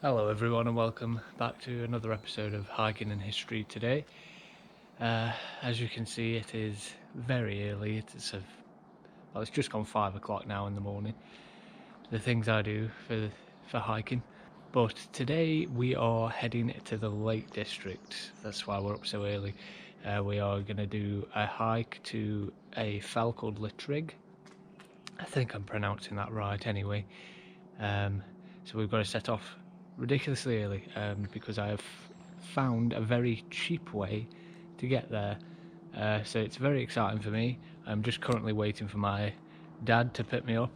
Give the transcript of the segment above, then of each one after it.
Hello everyone and welcome back to another episode of Hiking and History today. As you can see, it is very early. It's just gone 5 o'clock now in the morning. The things I do for hiking. But today we are heading to the Lake District. That's why we're up so early. We are going to do a hike to a fell called Latrigg. I think I'm pronouncing that right anyway. So we've got to set off ridiculously early because I have found a very cheap way to get there. So it's very exciting for me. I'm just currently waiting for my dad to pick me up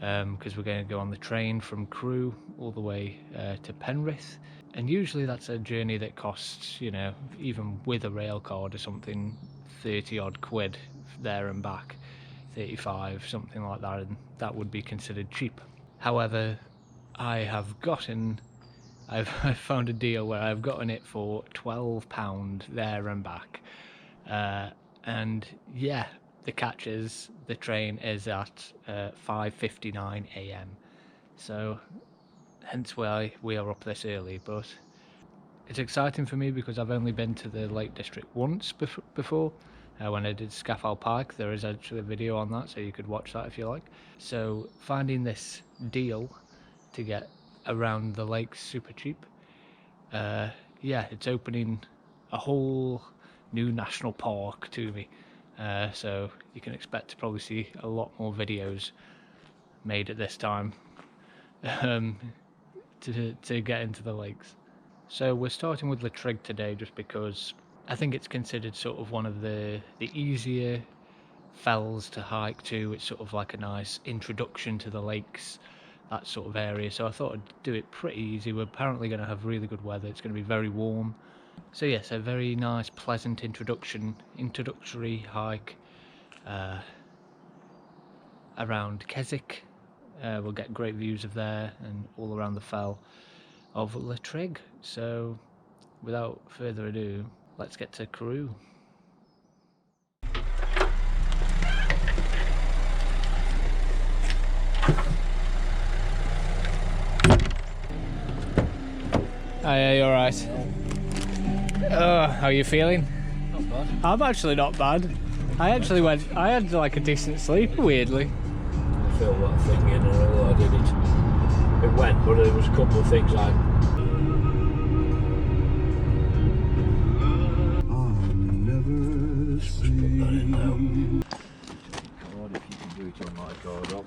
because we're going to go on the train from Crewe all the way to Penrith. And usually that's a journey that costs, you know, even with a rail card or something, 30 odd quid there and back, 35, something like that, and that would be considered cheap. However, I've found a deal where I've gotten it for £12 there and back. And yeah, the catch is the train is at 5:59 AM. So hence why we are up this early, but it's exciting for me because I've only been to the Lake District once before. When I did Scaffold Pike, there is actually a video on that, so you could watch that if you like. So finding this deal to get around the lake super cheap. Yeah, it's opening a whole new national park to me. So you can expect to probably see a lot more videos made at this time to get into the lakes. So we're starting with Latrigg today just because I think it's considered sort of one of the easier fells to hike to. It's sort of like a nice introduction to the lakes, that sort of area. So I thought I'd do it pretty easy. We're apparently going to have really good weather. It's going to be very warm. So yes, a very nice, pleasant introductory hike around Keswick. We'll get great views of there and all around the fell of Latrigg. So without further ado, let's get to Crewe. Oh yeah, you're right. How are you feeling? Not bad. I'm actually not bad. I had like a decent sleep, weirdly. I feel that thing in, and although I did it went, but there was a couple of things like God, if you can do it on my card up.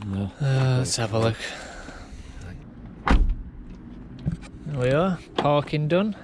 No. Let's have a look. There we are, parking done.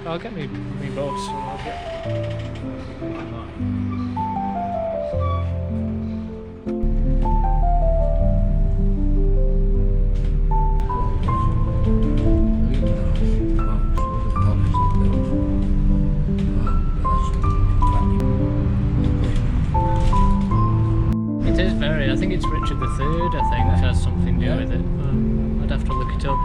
I'll get me boss. I'll get It is very. I think it's Richard III. I think has something to do with it. I'd have to look it up.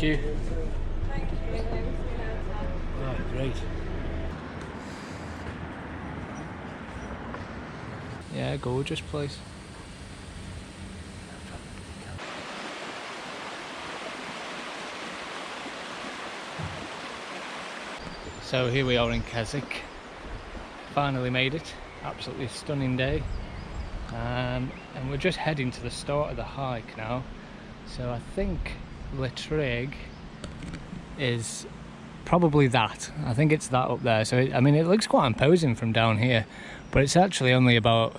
Thank you. Oh, great. Yeah, gorgeous place. So here we are in Keswick. Finally made it. Absolutely stunning day. And we're just heading to the start of the hike now. So I think Latrigg is probably that. I think it's that up there. So I mean, it looks quite imposing from down here, but it's actually only about,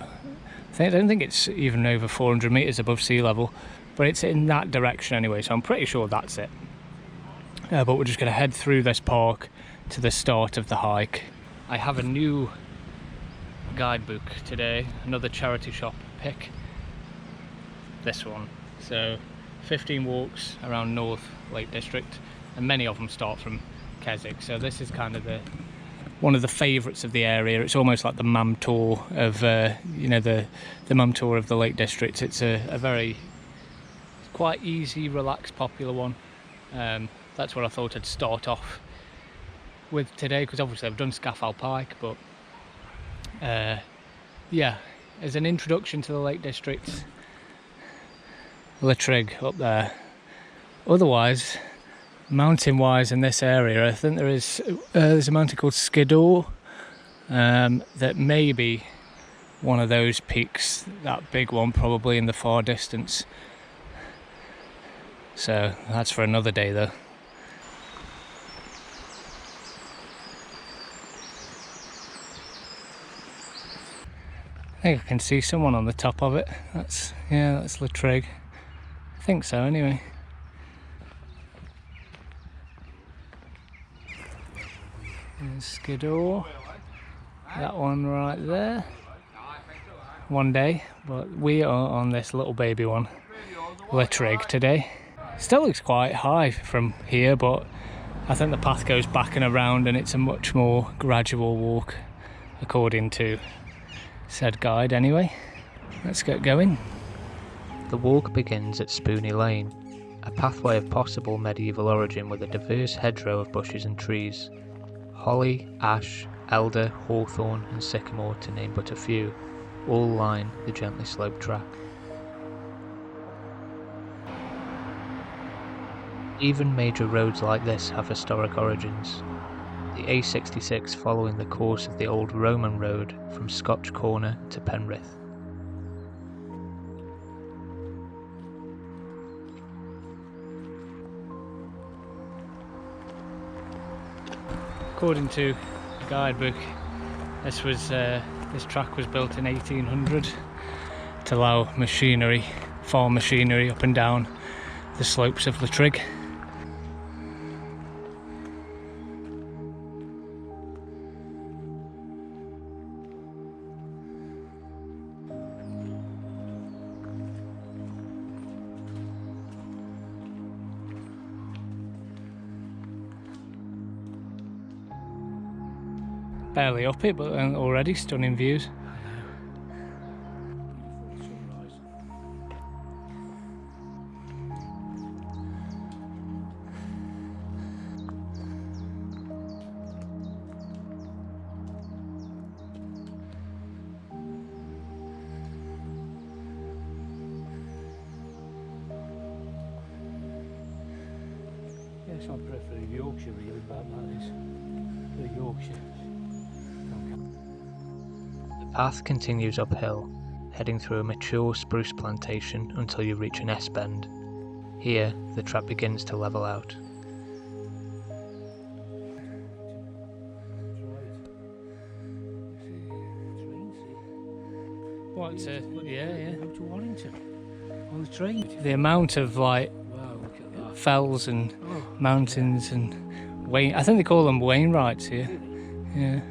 I don't think it's even over 400 meters above sea level, but it's in that direction anyway. So I'm pretty sure that's it. But we're just going to head through this park to the start of the hike. I have a new guidebook today, another charity shop pick, this one. So 15 walks around North Lake District, and many of them start from Keswick. So this is kind of one of the favourites of the area. It's almost like the Mam Tour of you know, the Mam Tour of the Lake District. It's a very quite easy, relaxed, popular one. That's what I thought I'd start off with today, because obviously I've done Scaffold Pike, but yeah, as an introduction to the Lake District, Latrigg up there. Otherwise, mountain wise in this area, I think there's a mountain called Skiddaw, that may be one of those peaks, that big one probably in the far distance. So that's for another day though. I think I can see someone on the top of it. That's Latrigg. I think so anyway. There's Skiddaw. That one right there. One day, but we are on this little baby one, Latrigg, today. Still looks quite high from here, but I think the path goes back and around and it's a much more gradual walk, according to said guide anyway. Let's get going. The walk begins at Spoony Lane, a pathway of possible medieval origin with a diverse hedgerow of bushes and trees. Holly, ash, elder, hawthorn and sycamore, to name but a few, all line the gently sloped track. Even major roads like this have historic origins. The A66 following the course of the old Roman road from Scotch Corner to Penrith. According to the guidebook, this track was built in 1800 to allow farm machinery up and down the slopes of Latrigg. Barely up it, but already stunning views. Yeah, it's not prefer Yorkshire really, but that is the Yorkshire. The path continues uphill, heading through a mature spruce plantation until you reach an S-bend. Here, the track begins to level out. Out to Warrington on the train. The amount of like Wow, look at that. fells and mountains and I think they call them Wainwrights here. Yeah.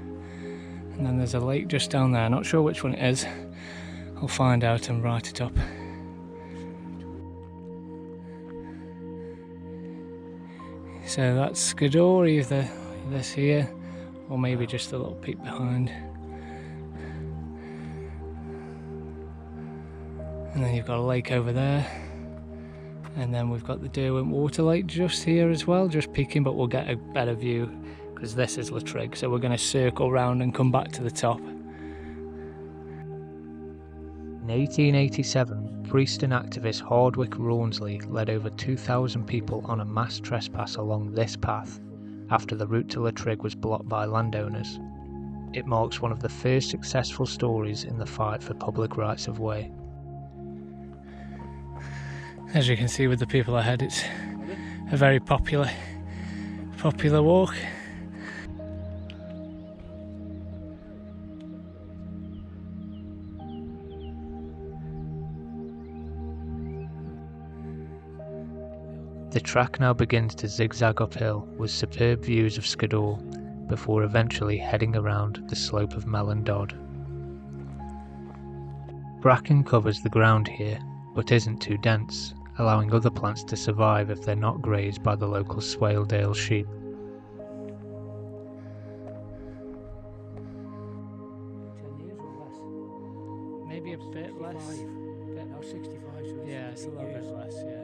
And then there's a lake just down there, not sure which one it is. I'll find out and write it up. So that's Skiddaw, either this here or maybe just a little peek behind. And then you've got a lake over there. And then we've got the Derwentwater lake just here as well, just peeking, but we'll get a better view because this is Latrigg, so we're going to circle round and come back to the top. In 1887, priest and activist Hardwick Rawnsley led over 2,000 people on a mass trespass along this path after the route to Latrigg was blocked by landowners. It marks one of the first successful stories in the fight for public rights of way. As you can see with the people ahead, it's a very popular walk. The track now begins to zigzag uphill with superb views of Skiddaw before eventually heading around the slope of Melon Dodd. Bracken covers the ground here, but isn't too dense, allowing other plants to survive if they're not grazed by the local Swaledale sheep. Maybe a bit less. Now 65, so Yeah, it's a little bit less, yeah.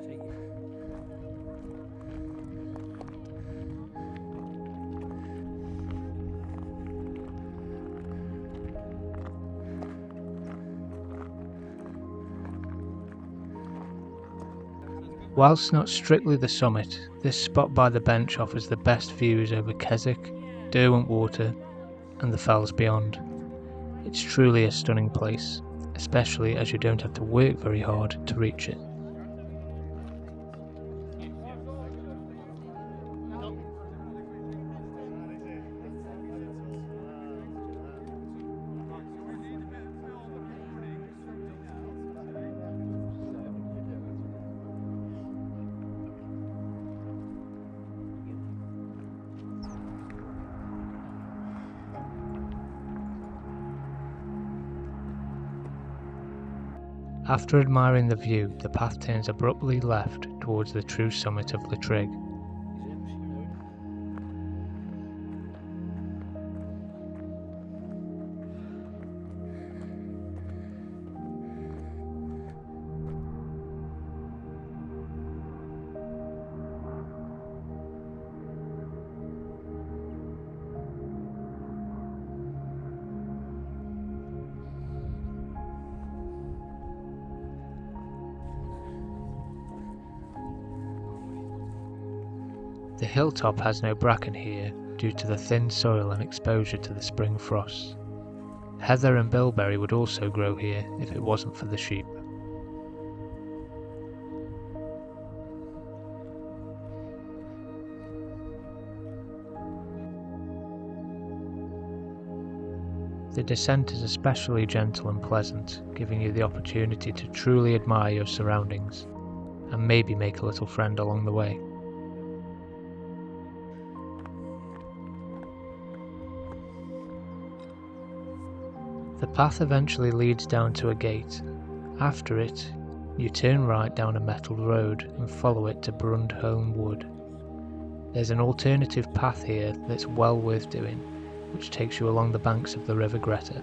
Whilst not strictly the summit, this spot by the bench offers the best views over Keswick, Derwentwater and the fells beyond. It's truly a stunning place, especially as you don't have to work very hard to reach it. After admiring the view, the path turns abruptly left towards the true summit of Latrigg. The hilltop has no bracken here due to the thin soil and exposure to the spring frosts. Heather and bilberry would also grow here if it wasn't for the sheep. The descent is especially gentle and pleasant, giving you the opportunity to truly admire your surroundings and maybe make a little friend along the way. The path eventually leads down to a gate. After it, you turn right down a metalled road and follow it to Brundholm Wood. There's an alternative path here that's well worth doing, which takes you along the banks of the River Greta.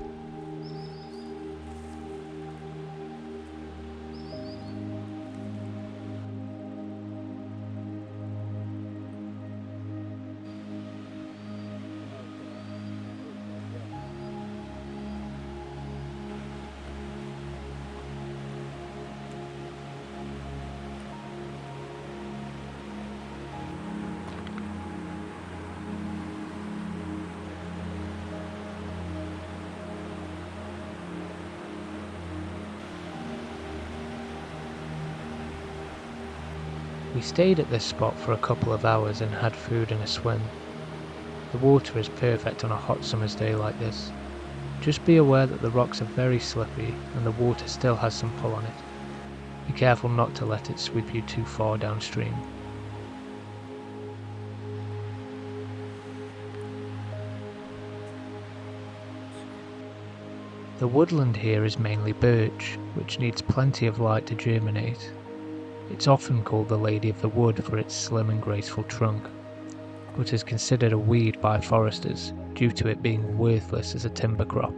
We stayed at this spot for a couple of hours and had food and a swim. The water is perfect on a hot summer's day like this. Just be aware that the rocks are very slippy and the water still has some pull on it. Be careful not to let it sweep you too far downstream. The woodland here is mainly birch, which needs plenty of light to germinate. It's often called the Lady of the Wood for its slim and graceful trunk, but is considered a weed by foresters due to it being worthless as a timber crop.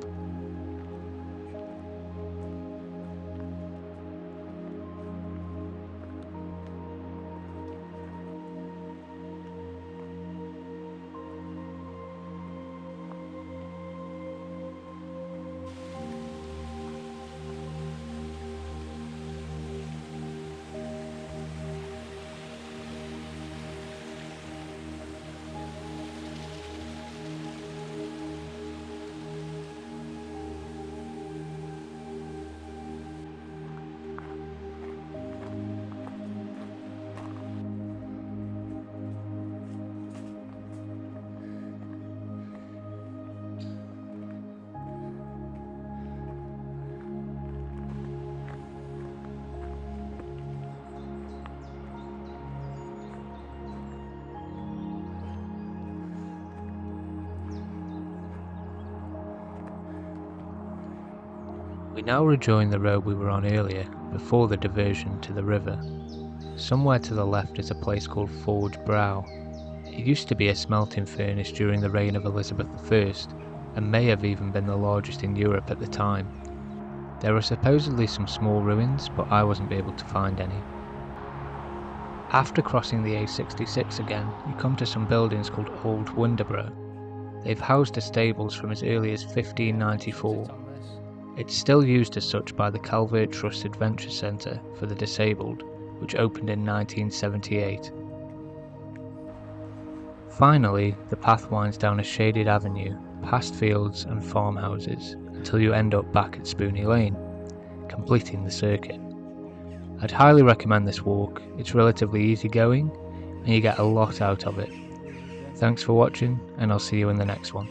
We now rejoin the road we were on earlier, before the diversion to the river. Somewhere to the left is a place called Forge Brow. It used to be a smelting furnace during the reign of Elizabeth I, and may have even been the largest in Europe at the time. There are supposedly some small ruins, but I wasn't able to find any. After crossing the A66 again, you come to some buildings called Old Winderborough. They've housed the stables from as early as 1594. It's still used as such by the Calvert Trust Adventure Centre for the Disabled, which opened in 1978. Finally, the path winds down a shaded avenue, past fields and farmhouses, until you end up back at Spoony Lane, completing the circuit. I'd highly recommend this walk. It's relatively easy going, and you get a lot out of it. Thanks for watching, and I'll see you in the next one.